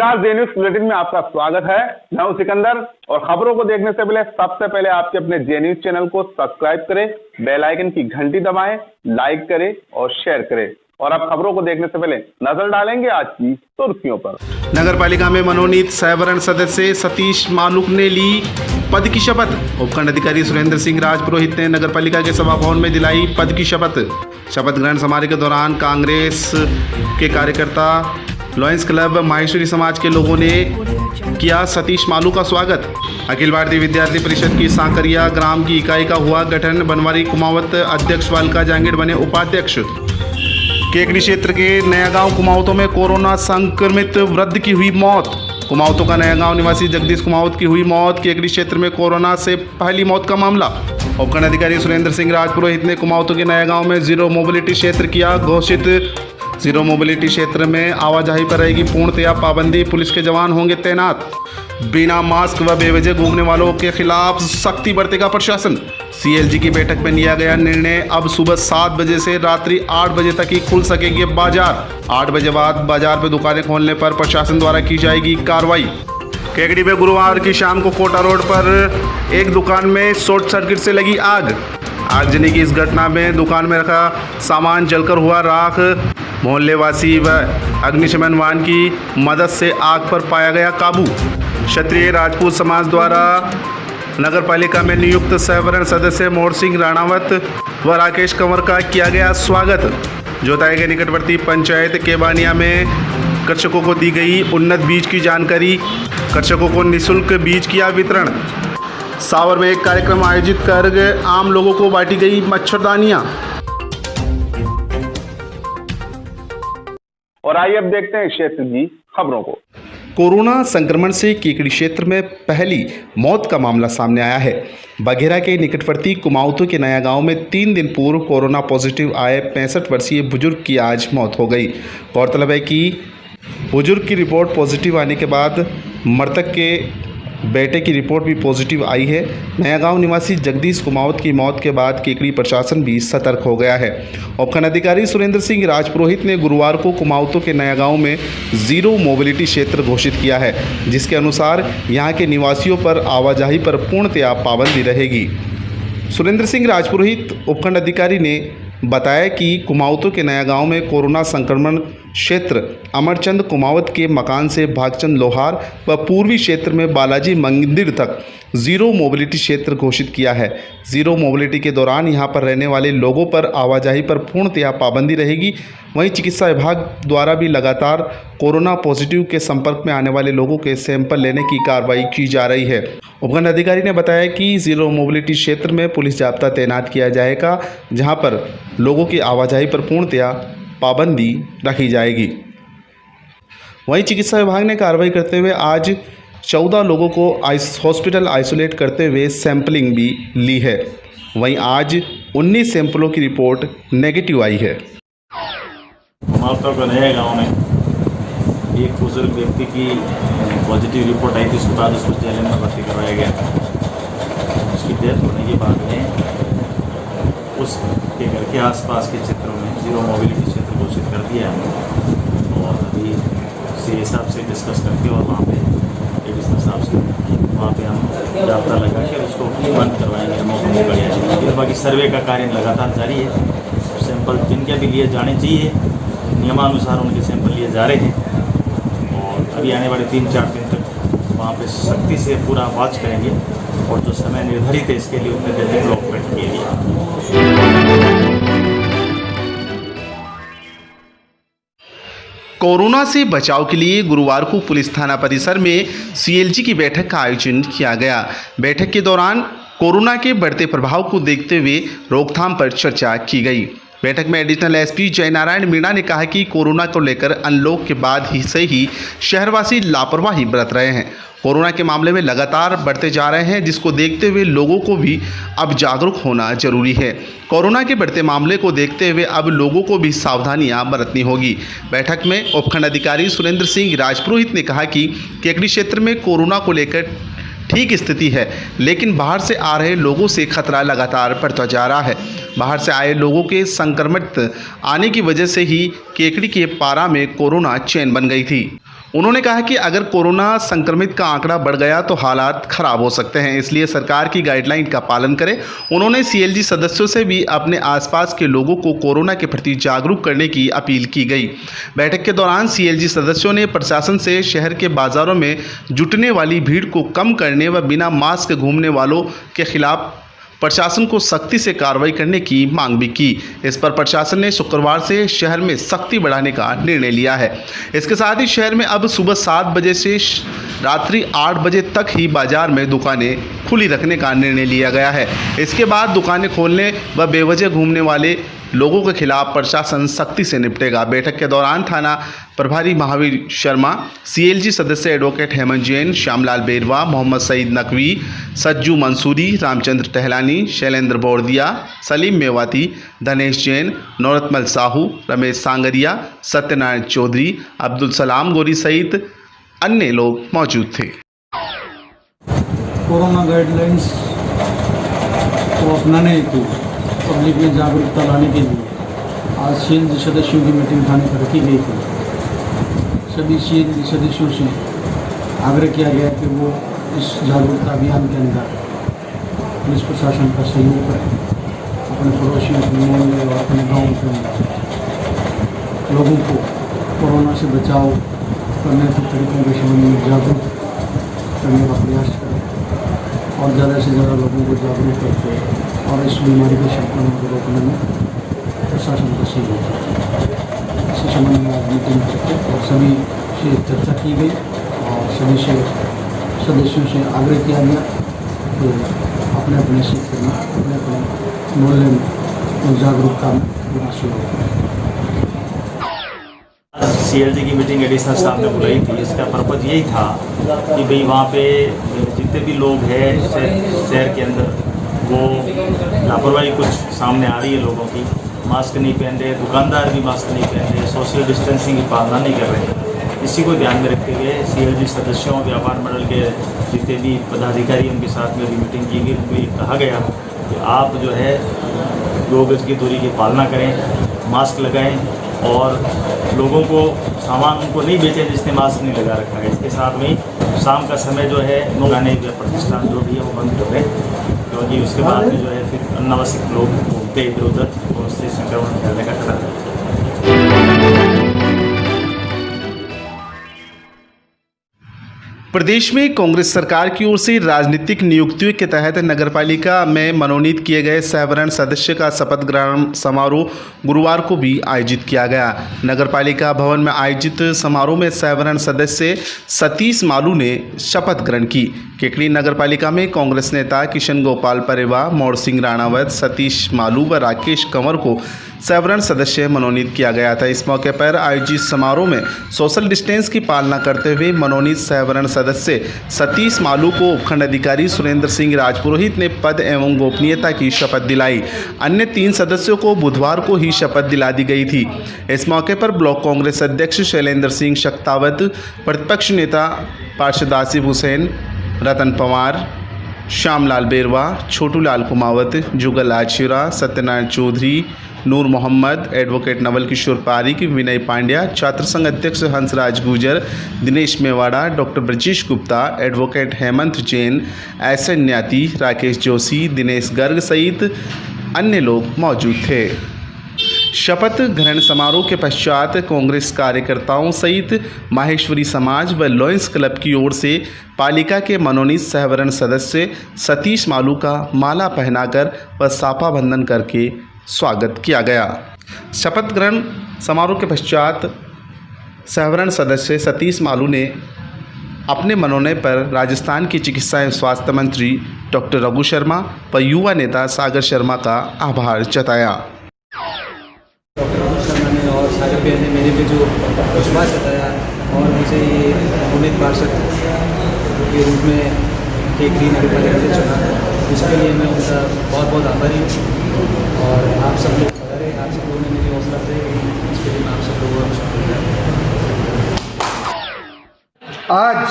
नमस्कार, जे news bulletin में आपका स्वागत है। मैं हूं सिकंदर और खबरों को देखने से पहले सबसे पहले आपके अपने जे न्यूज चैनल को सब्सक्राइब करें, बेल आइकन की घंटी दबाएं, लाइक करें और शेयर करें। और अब खबरों को देखने से पहले नजर डालेंगे आज की सुर्खियों पर। नगर पालिका में मनोनीत सैवरण सदस्य सतीश मालुक ने ली पद की शपथ। उपखंड अधिकारी सुरेंद्र सिंह राजपुरोहित ने नगर पालिका के सभा भवन में दिलाई पद की शपथ। शपथ ग्रहण समारोह के दौरान कांग्रेस के कार्यकर्ता, लॉयंस क्लब, माहेश्वरी समाज के लोगों ने किया सतीश मालू का स्वागत। अखिल भारतीय विद्यार्थी परिषद की सांकरिया ग्राम की इकाई का हुआ गठन। बनवारी कुमावत अध्यक्ष, वालका जांगीर बने उपाध्यक्ष। केकड़ी क्षेत्र के नया गांव कुमावतों में कोरोना संक्रमित वृद्ध की हुई मौत। कुमावतों का नया गांव निवासी जगदीश कुमावत की हुई मौत। केकड़ी क्षेत्र में कोरोना से पहली मौत का मामला। उपखंड अधिकारी सुरेंद्र सिंह राजपुरोहित ने कुमावतों के नया गांव में जीरो मोबिलिटी क्षेत्र किया घोषित। जीरो मोबिलिटी क्षेत्र में आवाजाही पर रहेगी पूर्णतया पाबंदी। पुलिस के जवान होंगे तैनात। बिना मास्क व बेवजह घूमने वालों के खिलाफ सख्ती बरतेगा प्रशासन। सीएलजी की बैठक में लिया गया निर्णय। अब सुबह 7 बजे से रात्रि 8 बजे तक ही खुल सकेंगे बाजार। 8 बजे बाद बाजार पर दुकानें खोलने पर प्रशासन द्वारा की जाएगी कार्रवाई। केकड़ी में गुरुवार की शाम को कोटा रोड पर एक दुकान में शॉर्ट सर्किट से लगी आग। आगजनी की इस घटना में दुकान में रखा सामान जलकर हुआ राख। मोहल्ले वासी व अग्निशमन वाहन की मदद से आग पर पाया गया काबू। क्षत्रिय राजपूत समाज द्वारा नगर पालिका में नियुक्त सैवरण सदस्य मोहर सिंह राणावत व राकेश कंवर का किया गया स्वागत। जोताई के निकटवर्ती पंचायत केबानिया में कृषकों को दी गई उन्नत बीज की जानकारी। कृषकों को निःशुल्क बीज किया वितरण। सावर में एक कार्यक्रम आयोजित कर आम लोगों को बांटी गई मच्छरदानियां। और आइए अब देखते हैं क्षेत्र की खबरों को। कोरोना संक्रमण से केकड़ी क्षेत्र में पहली मौत का मामला सामने आया है। बघेरा के निकटवर्ती कुमावतों के नया गांव में 3 दिन पूर्व कोरोना पॉजिटिव आए 65 वर्षीय बुजुर्ग की आज मौत हो गई। गौरतलब है कि बुजुर्ग की रिपोर्ट पॉजिटिव आने के बाद मृतक के बेटे की रिपोर्ट भी पॉजिटिव आई है। नया गांव निवासी जगदीश कुमावत की मौत के बाद केकड़ी प्रशासन भी सतर्क हो गया है। उपखंड अधिकारी सुरेंद्र सिंह राजपुरोहित ने गुरुवार को कुमावतों के नया गांव में जीरो मोबिलिटी क्षेत्र घोषित किया है, जिसके अनुसार यहां के निवासियों पर आवाजाही पर पूर्णतया पाबंदी रहेगी। सुरेंद्र सिंह राजपुरोहित उपखंड अधिकारी ने बताया कि कुमावतों के नया गांव में कोरोना संक्रमण क्षेत्र अमरचंद कुमावत के मकान से भागचंद लोहार व पूर्वी क्षेत्र में बालाजी मंदिर तक जीरो मोबिलिटी क्षेत्र घोषित किया है। जीरो मोबिलिटी के दौरान यहां पर रहने वाले लोगों पर आवाजाही पर पूर्णतया पाबंदी रहेगी। वहीं चिकित्सा विभाग द्वारा भी लगातार कोरोना पॉजिटिव के संपर्क में आने वाले लोगों के सैंपल लेने की कार्रवाई की जा रही है। उपखंड अधिकारी ने बताया कि जीरो मोबिलिटी क्षेत्र में पुलिस जाब्ता तैनात किया जाएगा, जहां पर लोगों की आवाजाही पर पूर्णतया पाबंदी रखी जाएगी। वहीं चिकित्सा विभाग ने कार्रवाई करते हुए आज 14 लोगों को हॉस्पिटल आइसोलेट करते हुए सैंपलिंग भी ली है। वहीं आज 19 सैंपलों की रिपोर्ट नेगेटिव आई है। कुमावतों के नए गांव में एक बुजुर्ग व्यक्ति की पॉजिटिव रिपोर्ट आई थी। उसके बाद उसको जेल में भर्ती करवाया गया। उसकी डेथ होने के बाद में उसके घर के आसपास के क्षेत्रों में जीरो मोबिलिटी क्षेत्र घोषित कर दिया है। और अभी सी साहब से डिस्कस करके और वहाँ पे एडिशनल साहब से वहाँ पे हम जाब्ता लगा के उसको बंद करवाएंगे। मौके बाकी सर्वे का कार्य लगातार जारी है। सैंपल जिनके भी लिए जाने चाहिए नियमानुसार उनके सैंपल लिए जा रहे हैं। और अभी आने वाले 3-4 दिन तक वहाँ पे सख्ती से पूरा वॉच करेंगे और जो समय निर्धारित है इसके लिए उतने जल्दी ब्लॉक बैठ किए गए। कोरोना से बचाव के लिए गुरुवार को पुलिस थाना परिसर में सीएलजी की बैठक का आयोजन किया गया। बैठक के दौरान कोरोना के बढ़ते प्रभाव को देखते हुए रोकथाम पर चर्चा की गई। बैठक में एडिशनल एसपी जयनारायण मीणा ने कहा कि कोरोना को लेकर अनलॉक के बाद ही शहरवासी लापरवाही बरत रहे हैं। कोरोना के मामले में लगातार बढ़ते जा रहे हैं, जिसको देखते हुए लोगों को भी अब जागरूक होना जरूरी है। कोरोना के बढ़ते मामले को देखते हुए अब लोगों को भी सावधानियां बरतनी होगी। बैठक में उपखंड अधिकारी सुरेंद्र सिंह राजपुरोहित ने कहा कि केकड़ी क्षेत्र में कोरोना को लेकर ठीक स्थिति है, लेकिन बाहर से आ रहे लोगों से खतरा लगातार बढ़ता जा रहा है। बाहर से आए लोगों के संक्रमित आने की वजह से ही केकड़ी के पारा में कोरोना चेन बन गई थी। उन्होंने कहा कि अगर कोरोना संक्रमित का आंकड़ा बढ़ गया तो हालात खराब हो सकते हैं, इसलिए सरकार की गाइडलाइन का पालन करें। उन्होंने सीएलजी सदस्यों से भी अपने आसपास के लोगों को कोरोना के प्रति जागरूक करने की अपील की गई। बैठक के दौरान सीएलजी सदस्यों ने प्रशासन से शहर के बाजारों में जुटने वाली भीड़ को कम करने व बिना मास्क घूमने वालों के खिलाफ प्रशासन को सख्ती से कार्रवाई करने की मांग भी की। इस पर प्रशासन ने शुक्रवार से शहर में सख्ती बढ़ाने का निर्णय लिया है। इसके साथ ही शहर में अब सुबह 7 बजे से रात्रि 8 बजे तक ही बाजार में दुकानें खुली रखने का निर्णय लिया गया है। इसके बाद दुकानें खोलने व बेवजह घूमने वाले लोगों के खिलाफ प्रशासन सख्ती से निपटेगा। बैठक के दौरान थाना प्रभारी महावीर शर्मा, सीएलजी सदस्य एडवोकेट हेमंत जैन, श्यामलाल बेरवा, मोहम्मद सईद नकवी, सज्जू मंसूरी, रामचंद्र टहलानी, शैलेंद्र बोरदिया, सलीम मेवाती, धनेश जैन, नौरतमल साहू, रमेश सांगरिया, सत्यनारायण चौधरी, अब्दुल सलाम गोरी सहित अन्य लोग मौजूद थे। कोरोना गाइडलाइंस को अपनाने हेतु पब्लिक में जागरूकता लाने के लिए आज सीएलजी सदस्यों की मीटिंग थाने पर रखी गई थी। सभी सीएलजी सदस्यों से आग्रह किया गया कि वो इस जागरूकता अभियान के अंदर पुलिस प्रशासन का सहयोग करें, अपने पड़ोसियों के मोहल्ले और अपने गाँव के अंदर लोगों को कोरोना से बचाव करने के तरीकों के संबंध में जागरूक करने का प्रयास करें और ज़्यादा से ज़्यादा लोगों को जागरूक करके और इस बीमारी के संक्रमण को रोकने में प्रशासन का सहयोग करें। इसी संबंध में आज मीटिंग करके और सभी से चर्चा की गई और सभी से सदस्यों से आग्रह किया गया कि अपने अपने क्षेत्र में अपने अपने मोहल्ले में जागरूकता में अपना सहयोग करें। सीएलजी की मीटिंग एडिशनल स्टाफ ने बुलाई थी। इसका पर्पज़ यही था कि भाई वहाँ पे जितने भी लोग हैं शहर के अंदर वो लापरवाही कुछ सामने आ रही है लोगों की, मास्क नहीं पहन रहे, दुकानदार भी मास्क नहीं पहन रहे, सोशल डिस्टेंसिंग की पालना नहीं कर रहे। इसी को ध्यान में रखते हुए सीएलजी सदस्यों, व्यापार मंडल के जितने भी पदाधिकारी उनके साथ में भी मीटिंग की गई। उनको ये कहा गया कि आप जो है 2 गज की दूरी की पालना करें, मास्क लगाएं और लोगों को सामान उनको नहीं बेचें जिसने मास्क नहीं लगा रखा है। इसके साथ में शाम का समय जो है नौगाने प्रतिष्ठान जो भी है वो बंद कर दें, क्योंकि उसके बाद में जो है फिर अनावश्यक लोग घूमते इधर उधर और उससे संक्रमण फैलने का खतरा है। प्रदेश में कांग्रेस सरकार की ओर से राजनीतिक नियुक्तियों के तहत नगरपालिका में मनोनीत किए गए सहवरण सदस्य का शपथ ग्रहण समारोह गुरुवार को भी आयोजित किया गया। नगरपालिका भवन में आयोजित समारोह में सहवरण सदस्य सतीश मालू ने शपथ ग्रहण की। केकड़ी नगरपालिका में कांग्रेस नेता किशन गोपाल परेवा, मोर सिंह राणावत, सतीश मालू व राकेश कंवर को सहवरण सदस्य मनोनीत किया गया था। इस मौके पर आयोजित समारोह में सोशल डिस्टेंस की पालना करते हुए मनोनीत सहवरण सदस्य सतीश मालू को उपखंड अधिकारी सुरेंद्र सिंह राजपुरोहित ने पद एवं गोपनीयता की शपथ दिलाई। अन्य 3 सदस्यों को बुधवार को ही शपथ दिला दी गई थी। इस मौके पर ब्लॉक कांग्रेस अध्यक्ष शैलेंद्र सिंह शक्तावत, प्रतिपक्ष नेता पार्षद आसिफ हुसैन, रतन पवार, श्यामलाल बेरवा, छोटूलाल कुमावत, जुगल आशिरा, सत्यनारायण चौधरी, नूर मोहम्मद, एडवोकेट नवल किशोर पारिक, विनय पांड्या, छात्र संघ अध्यक्ष Hansraj Gujar, Dinesh Mewada, doctor Brajesh Gupta, advocate Hemant Jain, SN Nyati, Rakesh Joshi, Dinesh Garg सहित अन्य लोग मौजूद थे। शपथ ग्रहण समारोह के पश्चात कांग्रेस कार्यकर्ताओं सहित माहेश्वरी समाज व लॉयंस क्लब की ओर से पालिका के मनोनीत सहवरण सदस्य सतीश मालू का माला पहनाकर व साफा बंधन करके स्वागत किया गया। शपथ ग्रहण समारोह के पश्चात सहवरण सदस्य सतीश मालू ने अपने मनोनयन पर राजस्थान के चिकित्सा एवं स्वास्थ्य मंत्री डॉक्टर रघु शर्मा व युवा नेता सागर शर्मा का आभार जताया। डॉक्टर रघु शर्मा ने और सागर भैया ने मेरे पे जो विश्वास जताया और मुझे ये मनोनीत पार्षद के रूप में केकड़ी नगरपालिका से चुना, इसके लिए मैं उनका बहुत बहुत आभारी हूँ। और आप सब लोग पधारे, आप सब लोगों ने मेरी हौसला से इसके लिए मैं आप सब लोगों का शुक्रिया। आज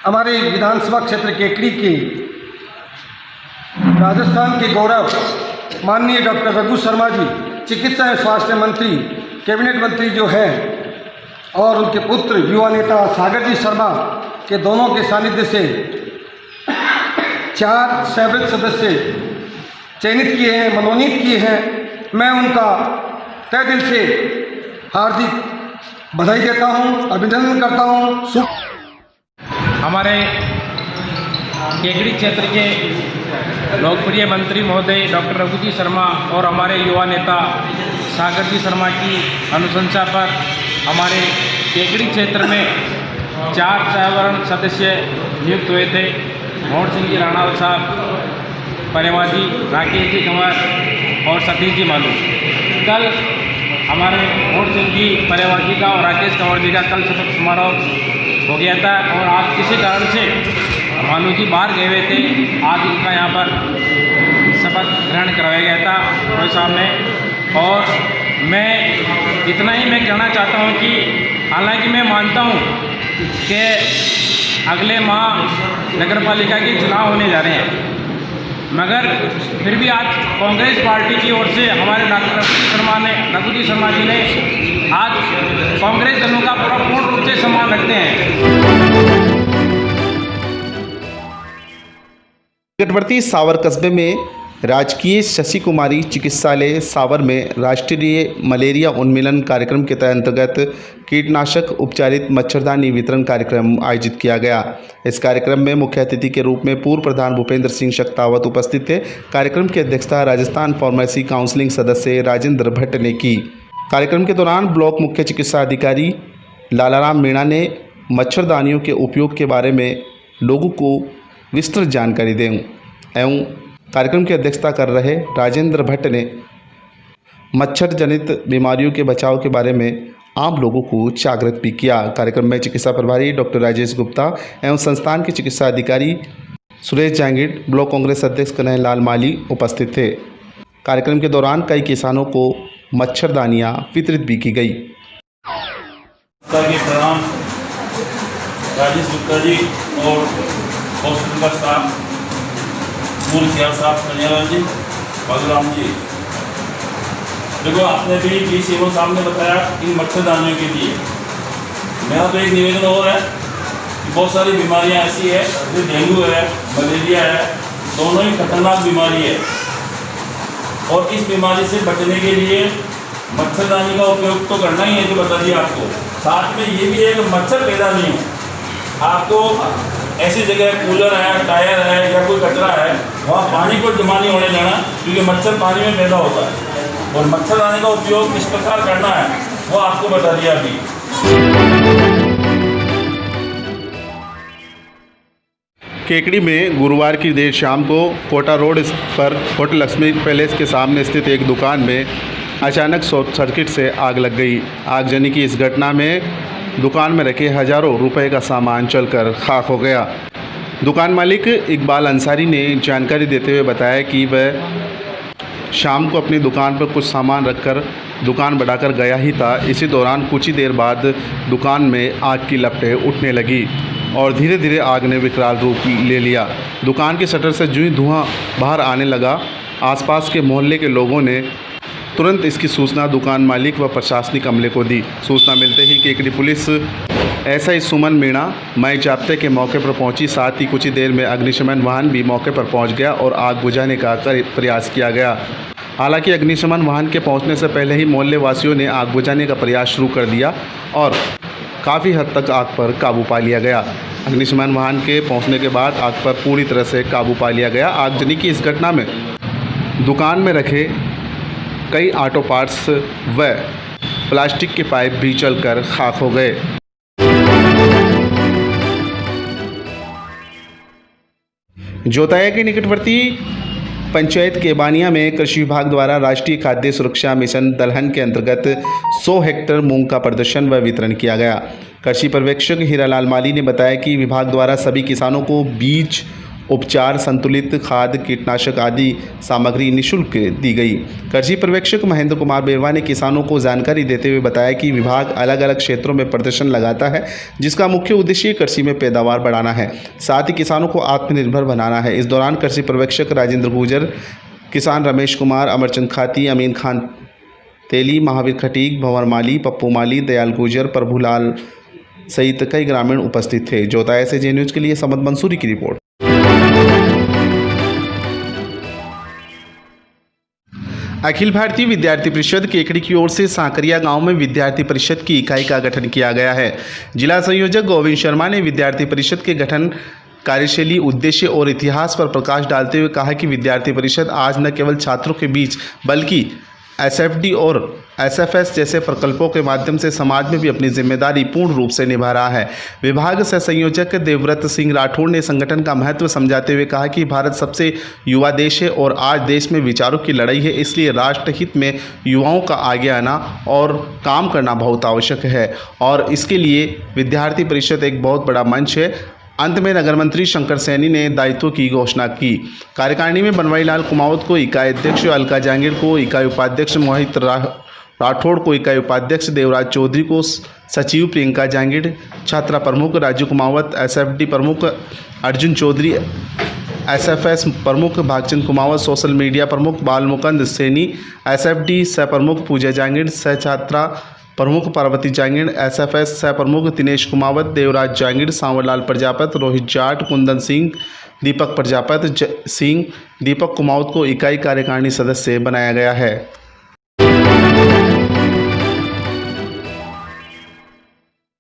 हमारे विधानसभा क्षेत्र केकड़ी के राजस्थान के गौरव माननीय डॉक्टर रघु शर्मा जी, चिकित्सा एवं स्वास्थ्य मंत्री, कैबिनेट मंत्री जो हैं, और उनके पुत्र युवा नेता सागर जी शर्मा के दोनों के सानिध्य से 4 सैवरन सदस्य चयनित किए हैं, मनोनीत किए हैं। मैं उनका तहे दिल से हार्दिक बधाई देता हूं, अभिनंदन करता हूं। हमारे केकड़ी क्षेत्र के लोकप्रिय मंत्री महोदय डॉक्टर रघु जी शर्मा और हमारे युवा नेता सागर जी शर्मा की अनुशंसा पर हमारे केकड़ी क्षेत्र में 4 सैवरन सदस्य नियुक्त हुए थे। मोहन सिंह जी राणावत साहब, परेवा जी, राकेश जी कंवर और सतीश जी मालू। कल हमारे मोहन सिंह जी, परेवा जी का और राकेश कंवर जी का कल शपथ समारोह हो गया था और आज किसी कारण से मालू जी बाहर गए हुए थे। आज इनका यहाँ पर शपथ ग्रहण करवाया गया था रोहित साहब ने। और मैं इतना ही मैं कहना चाहता हूँ कि हालांकि मैं मानता हूँ कि अगले माह नगर पालिका के चुनाव होने जा रहे हैं, मगर फिर भी आज कांग्रेस पार्टी की ओर से हमारे डॉक्टर रघु जी शर्मा जी ने आज कांग्रेस जनों का पूर्ण रूप से सम्मान रखते हैं। निकटवर्ती सावर कस्बे में राजकीय शशि कुमारी चिकित्सालय सावर में राष्ट्रीय मलेरिया उन्मूलन कार्यक्रम के अंतर्गत कीटनाशक उपचारित मच्छरदानी वितरण कार्यक्रम आयोजित किया गया। इस कार्यक्रम में मुख्य अतिथि के रूप में पूर्व प्रधान भूपेंद्र सिंह शक्तावत उपस्थित थे। कार्यक्रम की अध्यक्षता राजस्थान फार्मेसी काउंसिलिंग सदस्य राजेंद्र भट्ट ने की। कार्यक्रम के दौरान ब्लॉक मुख्य चिकित्सा अधिकारी लालाराम मीणा ने मच्छरदानियों के उपयोग के बारे में लोगों को विस्तृत जानकारी दें एवं कार्यक्रम की अध्यक्षता कर रहे राजेंद्र भट्ट ने मच्छर जनित बीमारियों के बचाव के बारे में आम लोगों को जागृत भी किया। कार्यक्रम में चिकित्सा प्रभारी डॉक्टर राजेश गुप्ता एवं संस्थान के चिकित्सा अधिकारी सुरेश जहांगीर, ब्लॉक कांग्रेस अध्यक्ष कन्हैया लाल माली उपस्थित थे। कार्यक्रम के दौरान कई किसानों को मच्छरदानियां वितरित भी की गई। प्रणाम राजेश गुप्ता जी और हॉस्पिटल का स्टाफ, पूर्व सियार साहब, कन्हैयालाल जी, बलराम जी। देखो, आपने भी पी सीओ साहब ने बताया इन मच्छरदानियों के लिए मेरा तो एक निवेदन और है कि बहुत सारी बीमारियां ऐसी है, जैसे डेंगू है, मलेरिया है, दोनों ही खतरनाक बीमारी है और इस बीमारी से बचने के लिए मच्छरदानी का उपयोग तो करना ही है, जो बता दिया आपको। साथ में ये भी है कि मच्छर पैदा नहीं हो। आपको ऐसी जगह कूलर है, टायर है या कोई कचरा है, वहाँ पानी को जमा नहीं होने देना, क्योंकि मच्छर पानी में पैदा होता है। और मच्छरदानी का उपयोग किस प्रकार करना है वो आपको बता दिया अभी। केकड़ी में गुरुवार की देर शाम को कोटा रोड पर होटल लक्ष्मी पैलेस के सामने स्थित एक दुकान में अचानक शॉर्ट सर्किट से आग लग गई। आगजनी की इस घटना में दुकान में रखे हजारों रुपए का सामान जलकर खाक हो गया। दुकान मालिक इकबाल अंसारी ने जानकारी देते हुए बताया कि वह शाम को अपनी दुकान पर कुछ सामान रखकर दुकान बढ़ाकर गया ही था। इसी दौरान कुछ ही देर बाद दुकान में आग की लपटें उठने लगी और धीरे धीरे आग ने विकराल रूप ले लिया। दुकान के शटर से जो ही धुआं बाहर आने लगा, आसपास के मोहल्ले के लोगों ने तुरंत इसकी सूचना दुकान मालिक व प्रशासनिक अमले को दी। सूचना मिलते ही केकड़ी पुलिस एसआई सुमन मीणा मई जाब्ते के मौके पर पहुंची। साथ ही कुछ ही देर में अग्निशमन वाहन भी मौके पर पहुंच गया और आग बुझाने का प्रयास किया गया। हालांकि अग्निशमन वाहन के पहुंचने से पहले ही मोहल्ले वासियों ने आग बुझाने का प्रयास शुरू कर दिया और काफ़ी हद तक आग पर काबू पा लिया गया। अग्निशमन वाहन के पहुंचने के बाद आग पर पूरी तरह से काबू पा लिया गया। आगजनी की इस घटना में दुकान में रखे कई ऑटो पार्ट्स व प्लास्टिक के पाइप भी जलकर खाक हो गए। जोताया के निकटवर्ती पंचायत केबानिया में कृषि विभाग द्वारा राष्ट्रीय खाद्य सुरक्षा मिशन दलहन के अंतर्गत 100 हेक्टेयर मूंग का प्रदर्शन व वितरण किया गया। कृषि पर्यवेक्षक हीरालाल माली ने बताया कि विभाग द्वारा सभी किसानों को बीज उपचार, संतुलित खाद, कीटनाशक आदि सामग्री निःशुल्क दी गई। कृषि पर्यवेक्षक महेंद्र कुमार बेरवा ने किसानों को जानकारी देते हुए बताया कि विभाग अलग अलग क्षेत्रों में प्रदर्शन लगाता है, जिसका मुख्य उद्देश्य कृषि में पैदावार बढ़ाना है, साथ ही किसानों को आत्मनिर्भर बनाना है। इस दौरान कृषि पर्यवेक्षक राजेंद्र गुर्जर, किसान रमेश कुमार, अमरचंद खाती, अमीन खान तेली, महावीर खटीक, भंवर माली, पप्पू माली, दयाल गुजर, प्रभुलाल सहित कई ग्रामीण उपस्थित थे। जोताया से जे न्यूज के लिए समद मंसूरी की रिपोर्ट। अखिल भारतीय विद्यार्थी परिषद केकड़ी की ओर से सांकरिया गांव में विद्यार्थी परिषद की इकाई का गठन किया गया है। जिला संयोजक गोविंद शर्मा ने विद्यार्थी परिषद के गठन, कार्यशैली, उद्देश्य और इतिहास पर प्रकाश डालते हुए कहा कि विद्यार्थी परिषद आज न केवल छात्रों के बीच बल्कि एसएफडी और एसएफएस जैसे प्रकल्पों के माध्यम से समाज में भी अपनी जिम्मेदारी पूर्ण रूप से निभा रहा है। विभाग सह संयोजक देवव्रत सिंह राठौड़ ने संगठन का महत्व समझाते हुए कहा कि भारत सबसे युवा देश है और आज देश में विचारों की लड़ाई है, इसलिए राष्ट्रहित में युवाओं का आगे आना और काम करना बहुत आवश्यक है और इसके लिए विद्यार्थी परिषद एक बहुत बड़ा मंच है। अंत में नगर मंत्री शंकर सैनी ने दायित्व की घोषणा की। कार्यकारिणी में बनवारी लाल कुमावत को इकाई अध्यक्ष, अलका जांगीर को इकाई उपाध्यक्ष, मोहित राठौड़ को इकाई उपाध्यक्ष, देवराज चौधरी को सचिव, प्रियंका जांगीर छात्रा प्रमुख, राजू कुमावत एसएफडी प्रमुख, अर्जुन चौधरी एसएफएस प्रमुख, भागचंद कुमावत सोशल मीडिया प्रमुख, बाल मुकंद सैनी एसएफडी सह प्रमुख, पूजा जांगीर सह छात्रा प्रमुख, पार्वती जांगीर एसएफएस सह प्रमुख, दिनेश कुमावत, देवराज जांगीर, सांवरलाल प्रजापत, रोहित जाट, कुंदन सिंह, दीपक प्रजापत सिंह, दीपक कुमावत को इकाई कार्यकारिणी सदस्य बनाया गया है।